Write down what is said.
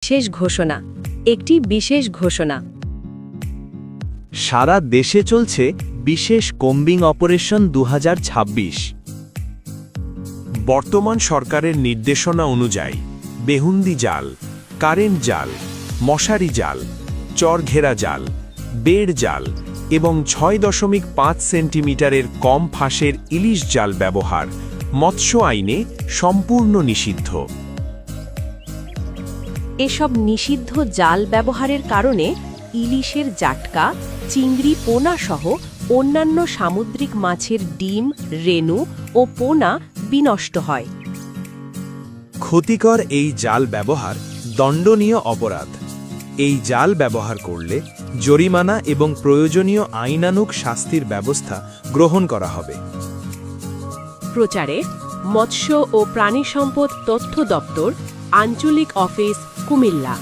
বিশেষ ঘোষণা সারা দেশে চলছে বিশেষ কম্বিং অপারেশন 2026। বর্তমান সরকারের নির্দেশনা অনুযায়ী বেহুন্দি জাল, কারেন্ট জাল, মশারি জাল, চরঘেরা জাল, বেড় জাল এবং 6.5 সেন্টিমিটারের কম ফাঁসের ইলিশ জাল ব্যবহার মৎস্য আইনে সম্পূর্ণ নিষিদ্ধ। এসব নিষিদ্ধ জাল ব্যবহারের কারণে ইলিশের জাটকা, চিংড়ি, পোনা সহ অন্যান্য সামুদ্রিক মাছের ডিম, রেণু ও পোনা বিনষ্ট হয়। ক্ষতিকর এই জাল ব্যবহার দণ্ডনীয় অপরাধ। এই জাল ব্যবহার করলে জরিমানা এবং প্রয়োজনীয় আইনানুগ শাস্তির ব্যবস্থা গ্রহণ করা হবে। প্রচারে মৎস্য ও প্রাণী সম্পদ তথ্য দপ্তর, আঞ্চলিক অফিস, কুমিল্লা।